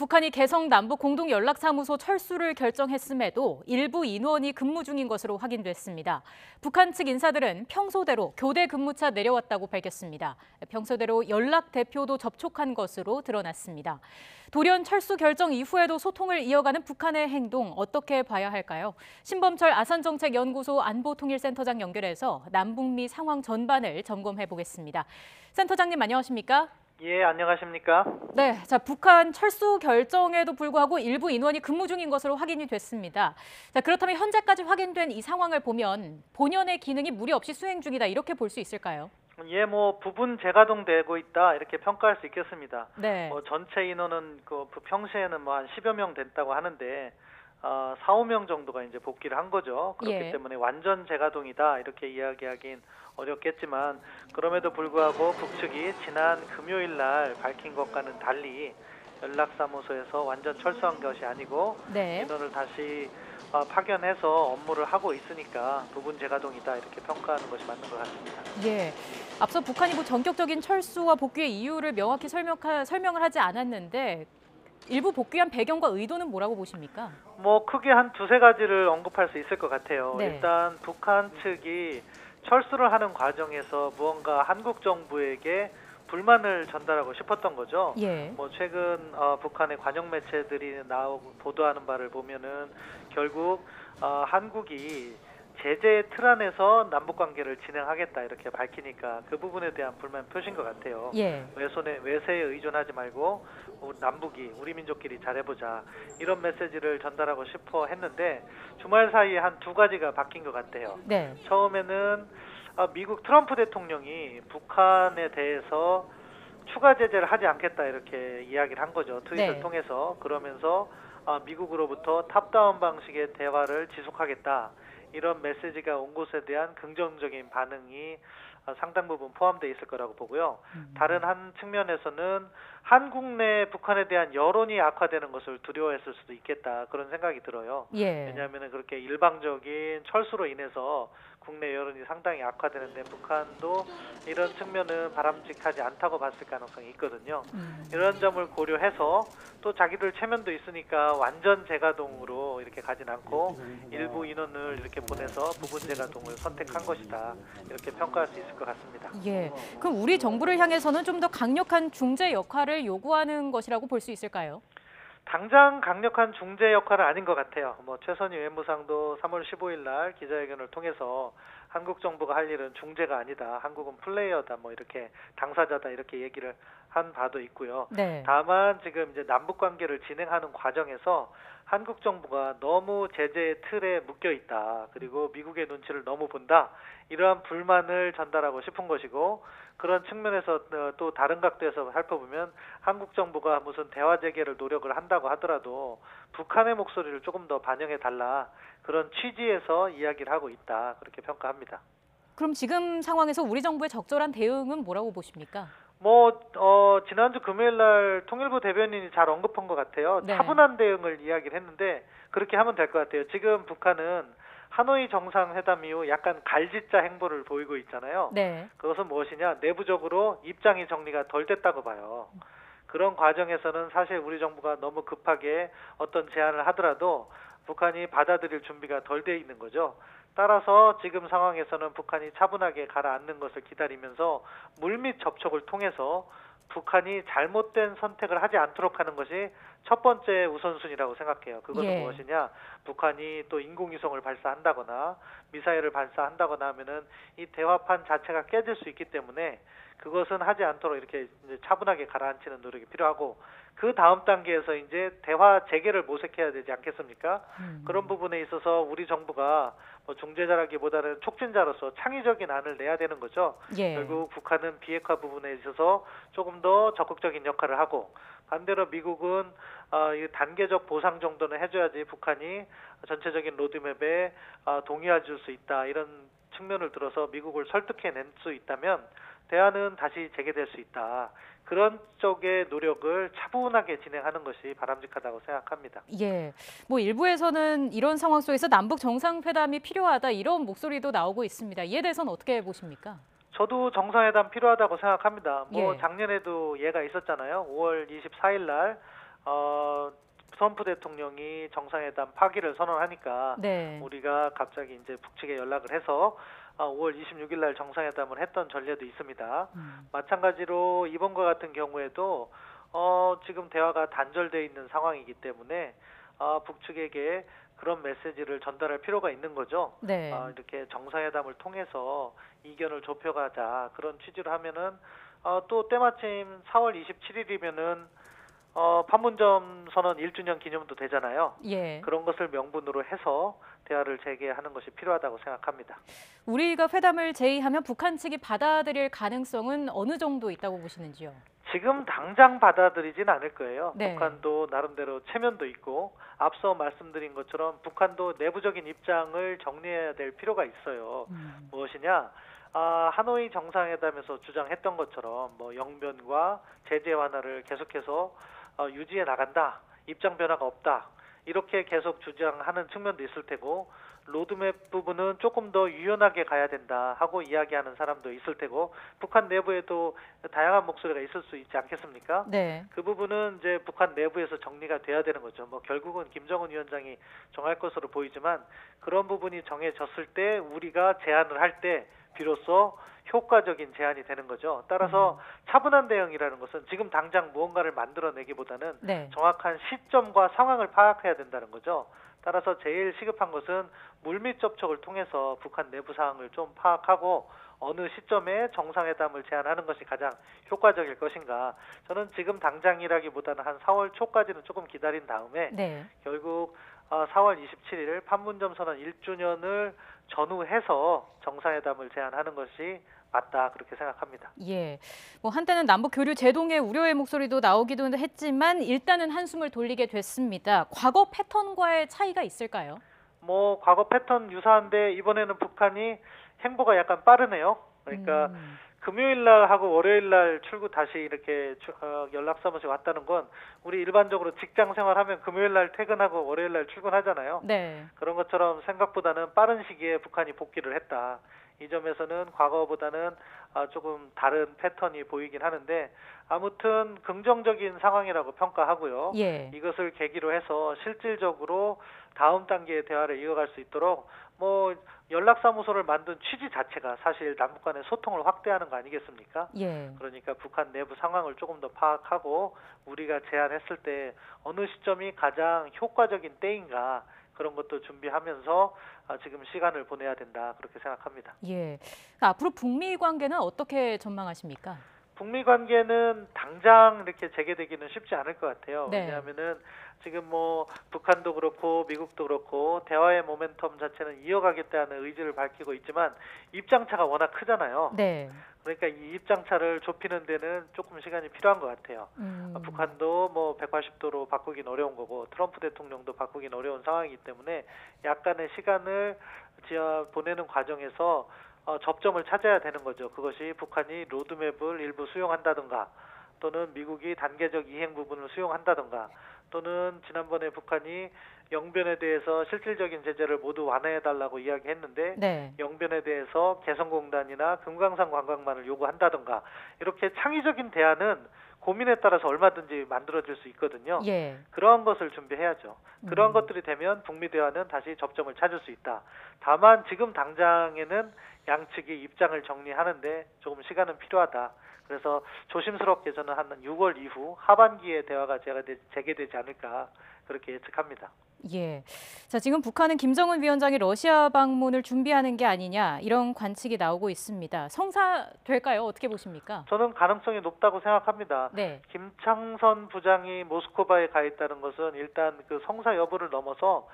북한이 개성 남북 공동연락사무소 철수를 결정했음에도 일부 인원이 근무 중인 것으로 확인됐습니다. 북한 측 인사들은 평소대로 교대 근무차 내려왔다고 밝혔습니다. 평소대로 연락 대표도 접촉한 것으로 드러났습니다. 돌연 철수 결정 이후에도 소통을 이어가는 북한의 행동 어떻게 봐야 할까요? 신범철 아산정책연구소 안보통일센터장 연결해서 남북미 상황 전반을 점검해 보겠습니다. 센터장님 안녕하십니까? 예, 안녕하십니까? 네, 자, 북한 철수 결정에도 불구하고 일부 인원이 근무 중인 것으로 확인이 됐습니다. 자, 그렇다면 현재까지 확인된 이 상황을 보면 본연의 기능이 무리 없이 수행 중이다 이렇게 볼 수 있을까요? 예, 부분 재가동되고 있다 이렇게 평가할 수 있겠습니다. 네. 전체 인원은 평시에는 한 10여 명 됐다고 하는데 4, 5명 정도가 이제 복귀를 한 거죠. 그렇기 때문에 완전 재가동이다 이렇게 이야기하긴 어렵겠지만 그럼에도 불구하고 북측이 지난 금요일 날 밝힌 것과는 달리 연락사무소에서 완전 철수한 것이 아니고 인원을 다시 파견해서 업무를 하고 있으니까 부분 재가동이다 이렇게 평가하는 것이 맞는 것 같습니다. 예, 앞서 북한이 전격적인 철수와 복귀의 이유를 명확히 설명을 하지 않았는데 일부 복귀한 배경과 의도는 뭐라고 보십니까? 크게 한 두세 가지를 언급할 수 있을 것 같아요. 일단 북한 측이 철수를 하는 과정에서 무언가 한국 정부에게 불만을 전달하고 싶었던 거죠. 최근 북한의 관영 매체들이 나오고 보도하는 바를 보면은 결국 한국이 제재 틀 안에서 남북 관계를 진행하겠다 이렇게 밝히니까 그 부분에 대한 불만 표시인 것 같아요. 외세에 의존하지 말고 남북이 우리 민족끼리 잘해보자 이런 메시지를 전달하고 싶어 했는데 주말 사이에 한 두 가지가 바뀐 것 같아요. 처음에는 미국 트럼프 대통령이 북한에 대해서 추가 제재를 하지 않겠다 이렇게 이야기를 한 거죠. 트윗을 통해서. 그러면서 미국으로부터 탑다운 방식의 대화를 지속하겠다. 이런 메시지가 온 것에 대한 긍정적인 반응이 상당 부분 포함되어 있을 거라고 보고요. 다른 한 측면에서는 한국 내 북한에 대한 여론이 악화되는 것을 두려워했을 수도 있겠다 그런 생각이 들어요. 왜냐하면 그렇게 일방적인 철수로 인해서 국내 여론이 상당히 악화되는데 북한도 이런 측면은 바람직하지 않다고 봤을 가능성이 있거든요. 이런 점을 고려해서 또 자기들 체면도 있으니까 완전 재가동으로 이렇게 가진 않고 일부 인원을 이렇게 보내서 부분 재가동을 선택한 것이다. 이렇게 평가할 수 있을 것 같습니다. 그럼 우리 정부를 향해서는 좀 더 강력한 중재 역할을 요구하는 것이라고 볼 수 있을까요? 당장 강력한 중재 역할은 아닌 것 같아요. 최선희 외무상도 3월 15일 날 기자회견을 통해서 한국 정부가 할 일은 중재가 아니다. 한국은 플레이어다. 이렇게 당사자다. 이렇게 얘기를 한 바도 있고요. 다만 지금 이제 남북 관계를 진행하는 과정에서 한국 정부가 너무 제재의 틀에 묶여 있다. 그리고 미국의 눈치를 너무 본다. 이러한 불만을 전달하고 싶은 것이고 그런 측면에서 또 다른 각도에서 살펴보면 한국 정부가 무슨 대화 재개를 노력을 한다고 하더라도 북한의 목소리를 조금 더 반영해 달라 그런 취지에서 이야기를 하고 있다 그렇게 평가합니다. 그럼 지금 상황에서 우리 정부의 적절한 대응은 뭐라고 보십니까? 지난주 금요일 날 통일부 대변인이 잘 언급한 것 같아요. 차분한 대응을 이야기를 했는데 그렇게 하면 될 것 같아요. 지금 북한은 하노이 정상회담 이후 약간 갈짓자 행보를 보이고 있잖아요. 그것은 무엇이냐? 내부적으로 입장이 정리가 덜 됐다고 봐요. 그런 과정에서는 사실 우리 정부가 너무 급하게 어떤 제안을 하더라도 북한이 받아들일 준비가 덜 돼 있는 거죠. 따라서 지금 상황에서는 북한이 차분하게 가라앉는 것을 기다리면서 물밑 접촉을 통해서 북한이 잘못된 선택을 하지 않도록 하는 것이 첫 번째 우선순위라고 생각해요. 그것은 무엇이냐? 북한이 또 인공위성을 발사한다거나 미사일을 발사한다거나 하면은 이 대화판 자체가 깨질 수 있기 때문에 그것은 하지 않도록 이렇게 이제 차분하게 가라앉히는 노력이 필요하고 그 다음 단계에서 이제 대화 재개를 모색해야 되지 않겠습니까? 그런 부분에 있어서 우리 정부가 중재자라기보다는 촉진자로서 창의적인 안을 내야 되는 거죠. 결국 북한은 비핵화 부분에 있어서 조금 더 적극적인 역할을 하고 반대로 미국은 이 단계적 보상 정도는 해줘야지 북한이 전체적인 로드맵에 동의해 줄 수 있다 이런 측면을 들어서 미국을 설득해낼 수 있다면 대화는 다시 재개될 수 있다. 그런 쪽의 노력을 차분하게 진행하는 것이 바람직하다고 생각합니다. 일부에서는 이런 상황 속에서 남북 정상회담이 필요하다 이런 목소리도 나오고 있습니다. 이에 대해서는 어떻게 보십니까? 저도 정상회담 필요하다고 생각합니다. 작년에도 예가 있었잖아요. 5월 24일 날 트럼프 대통령이 정상회담 파기를 선언하니까 네. 우리가 갑자기 이제 북측에 연락을 해서 5월 26일 날 정상회담을 했던 전례도 있습니다. 마찬가지로 이번과 같은 경우에도 지금 대화가 단절돼 있는 상황이기 때문에 북측에게 그런 메시지를 전달할 필요가 있는 거죠. 네. 이렇게 정상회담을 통해서 이견을 좁혀가자 그런 취지로 하면은 또 때마침 4월 27일이면은 판문점 선언 1주년 기념도 되잖아요. 예. 그런 것을 명분으로 해서 대화를 재개하는 것이 필요하다고 생각합니다. 우리가 회담을 제의하면 북한 측이 받아들일 가능성은 어느 정도 있다고 보시는지요? 지금 당장 받아들이진 않을 거예요. 네. 북한도 나름대로 체면도 있고 앞서 말씀드린 것처럼 북한도 내부적인 입장을 정리해야 될 필요가 있어요. 무엇이냐? 하노이 정상회담에서 주장했던 것처럼 뭐 영변과 제재 완화를 계속해서 유지해 나간다. 입장 변화가 없다. 이렇게 계속 주장하는 측면도 있을 테고 로드맵 부분은 조금 더 유연하게 가야 된다 하고 이야기하는 사람도 있을 테고 북한 내부에도 다양한 목소리가 있을 수 있지 않겠습니까? 네. 그 부분은 이제 북한 내부에서 정리가 돼야 되는 거죠. 뭐 결국은 김정은 위원장이 정할 것으로 보이지만 그런 부분이 정해졌을 때 우리가 제안을 할 때 비로소 효과적인 제안이 되는 거죠. 따라서 차분한 대응이라는 것은 지금 당장 무언가를 만들어내기보다는 네. 정확한 시점과 상황을 파악해야 된다는 거죠. 따라서 제일 시급한 것은 물밑 접촉을 통해서 북한 내부 상황을 좀 파악하고 어느 시점에 정상회담을 제안하는 것이 가장 효과적일 것인가. 저는 지금 당장이라기보다는 한 4월 초까지는 조금 기다린 다음에 네. 결국 4월 27일 판문점 선언 1주년을 전후해서 정상회담을 제안하는 것이 맞다 그렇게 생각합니다. 예. 뭐 한때는 남북 교류 제동의 우려의 목소리도 나오기도 했지만 일단은 한숨을 돌리게 됐습니다. 과거 패턴과의 차이가 있을까요? 뭐 과거 패턴 유사한데 이번에는 북한이 행보가 약간 빠르네요. 그러니까 금요일 날 하고 월요일 날 출구 다시 이렇게 연락사무소에 왔다는 건 우리 일반적으로 직장 생활하면 금요일 날 퇴근하고 월요일 날 출근하잖아요. 네. 그런 것처럼 생각보다는 빠른 시기에 북한이 복귀를 했다. 이 점에서는 과거보다는 조금 다른 패턴이 보이긴 하는데 아무튼 긍정적인 상황이라고 평가하고요. 예. 이것을 계기로 해서 실질적으로 다음 단계의 대화를 이어갈 수 있도록 뭐 연락사무소를 만든 취지 자체가 사실 남북 간의 소통을 확대하는 거 아니겠습니까? 예. 그러니까 북한 내부 상황을 조금 더 파악하고 우리가 제안했을 때 어느 시점이 가장 효과적인 때인가 그런 것도 준비하면서 지금 시간을 보내야 된다 그렇게 생각합니다. 예. 앞으로 북미 관계는 어떻게 전망하십니까? 북미 관계는 당장 이렇게 재개되기는 쉽지 않을 것 같아요. 네. 왜냐하면은 지금 뭐 북한도 그렇고 미국도 그렇고 대화의 모멘텀 자체는 이어가겠다는 의지를 밝히고 있지만 입장차가 워낙 크잖아요. 네. 그러니까 이 입장차를 좁히는 데는 조금 시간이 필요한 것 같아요. 북한도 뭐 180도로 바꾸긴 어려운 거고 트럼프 대통령도 바꾸긴 어려운 상황이기 때문에 약간의 시간을 보내는 과정에서 접점을 찾아야 되는 거죠. 그것이 북한이 로드맵을 일부 수용한다든가 또는 미국이 단계적 이행 부분을 수용한다든가 또는 지난번에 북한이 영변에 대해서 실질적인 제재를 모두 완화해달라고 이야기했는데 네. 영변에 대해서 개성공단이나 금강산 관광만을 요구한다든가 이렇게 창의적인 대안은 고민에 따라서 얼마든지 만들어질 수 있거든요. 예. 그러한 것을 준비해야죠. 그러한 것들이 되면 북미 대화는 다시 접점을 찾을 수 있다. 다만 지금 당장에는 양측이 입장을 정리하는데 조금 시간은 필요하다. 그래서 조심스럽게 저는 한 6월 이후 하반기에 대화가 재개되지 않을까 그렇게 예측합니다. 예. 자, 지금 북한은 김정은 위원장이 러시아 방문을 준비하는 게 아니냐 이런 관측이 나오고 있습니다. 성사될까요? 어떻게 보십니까? 저는 가능성이 높다고 생각합니다. 네. 김창선 부장이 모스크바에 가 있다는 것은 일단 그 성사 여부를 넘어서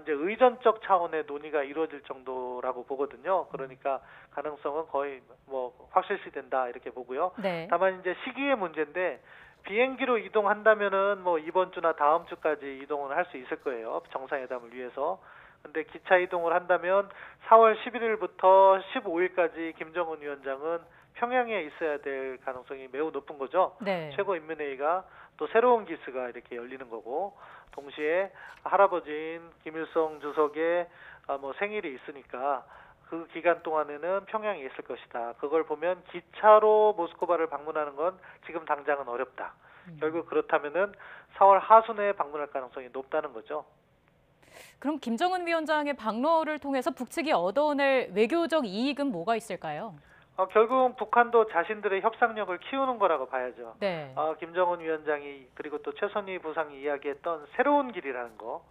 이제 의전적 차원의 논의가 이루어질 정도라고 보거든요. 그러니까 가능성은 거의 뭐 확실시된다 이렇게 보고요. 네. 다만 이제 시기의 문제인데 비행기로 이동한다면은 뭐 이번 주나 다음 주까지 이동을 할 수 있을 거예요. 정상회담을 위해서. 근데 기차 이동을 한다면 4월 11일부터 15일까지 김정은 위원장은 평양에 있어야 될 가능성이 매우 높은 거죠. 네. 최고인민회의가 또 새로운 기스가 이렇게 열리는 거고 동시에 할아버지인 김일성 주석의 뭐 생일이 있으니까 그 기간 동안에는 평양에 있을 것이다. 그걸 보면 기차로 모스크바를 방문하는 건 지금 당장은 어렵다. 결국 그렇다면은 4월 하순에 방문할 가능성이 높다는 거죠. 그럼 김정은 위원장의 방로를 통해서 북측이 얻어낼 외교적 이익은 뭐가 있을까요? 결국 북한도 자신들의 협상력을 키우는 거라고 봐야죠. 네. 김정은 위원장이 그리고 또 최선희 부상이 이야기했던 새로운 길이라는 거,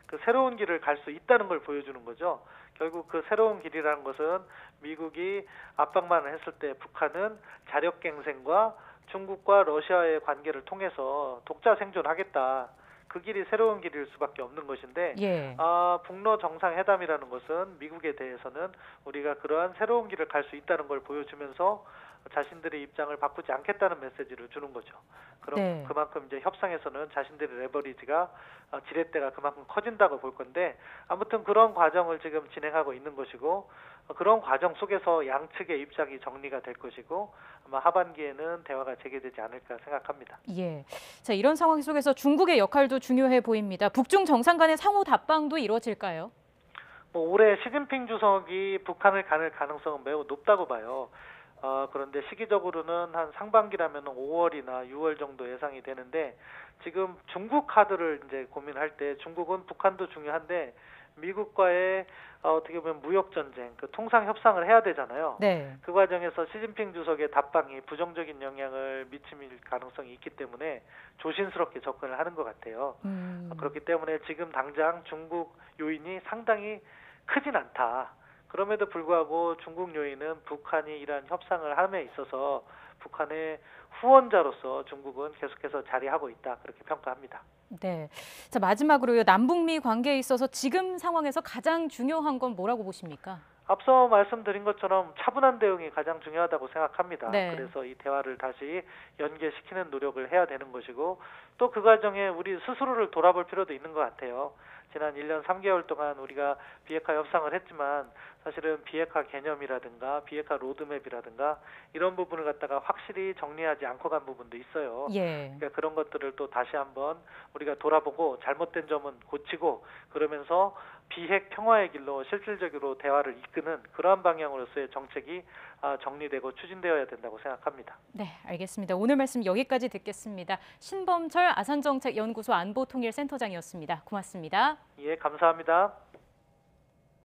그 새로운 길을 갈 수 있다는 걸 보여주는 거죠. 결국 그 새로운 길이라는 것은 미국이 압박만을 했을 때 북한은 자력갱생과 중국과 러시아의 관계를 통해서 독자 생존하겠다. 그 길이 새로운 길일 수밖에 없는 것인데 예. 북러 정상회담이라는 것은 미국에 대해서는 우리가 그러한 새로운 길을 갈 수 있다는 걸 보여주면서 자신들의 입장을 바꾸지 않겠다는 메시지를 주는 거죠. 그럼 네. 그만큼 이제 협상에서는 자신들의 레버리지가 지렛대가 그만큼 커진다고 볼 건데 아무튼 그런 과정을 지금 진행하고 있는 것이고 그런 과정 속에서 양측의 입장이 정리가 될 것이고 아마 하반기에는 대화가 재개되지 않을까 생각합니다. 예. 자, 이런 상황 속에서 중국의 역할도 중요해 보입니다. 북중 정상 간의 상호 답방도 이루어질까요? 올해 시진핑 주석이 북한을 가는 가능성은 매우 높다고 봐요. 그런데 시기적으로는 한 상반기라면 5월이나 6월 정도 예상이 되는데 지금 중국 카드를 이제 고민할 때 중국은 북한도 중요한데 미국과의 어떻게 보면 무역 전쟁, 그 통상 협상을 해야 되잖아요. 네. 그 과정에서 시진핑 주석의 답방이 부정적인 영향을 미칠 가능성이 있기 때문에 조심스럽게 접근을 하는 것 같아요. 그렇기 때문에 지금 당장 중국 요인이 상당히 크진 않다. 그럼에도 불구하고 중국 요인은 북한이 이러한 협상을 함에 있어서 북한의 후원자로서 중국은 계속해서 자리하고 있다. 그렇게 평가합니다. 네. 자, 마지막으로요. 남북미 관계에 있어서 지금 상황에서 가장 중요한 건 뭐라고 보십니까? 앞서 말씀드린 것처럼 차분한 대응이 가장 중요하다고 생각합니다. 네. 그래서 이 대화를 다시 연계시키는 노력을 해야 되는 것이고 또 그 과정에 우리 스스로를 돌아볼 필요도 있는 것 같아요. 지난 1년 3개월 동안 우리가 비핵화 협상을 했지만 사실은 비핵화 개념이라든가 비핵화 로드맵이라든가 이런 부분을 갖다가 확실히 정리하지 않고 간 부분도 있어요. 예. 그러니까 그런 것들을 또 다시 한번 우리가 돌아보고 잘못된 점은 고치고 그러면서 비핵 평화의 길로 실질적으로 대화를 이끄는 그러한 방향으로서의 정책이 정리되고 추진되어야 된다고 생각합니다. 네, 알겠습니다. 오늘 말씀 여기까지 듣겠습니다. 신범철 아산정책연구소 안보통일센터장이었습니다. 고맙습니다. 예, 감사합니다.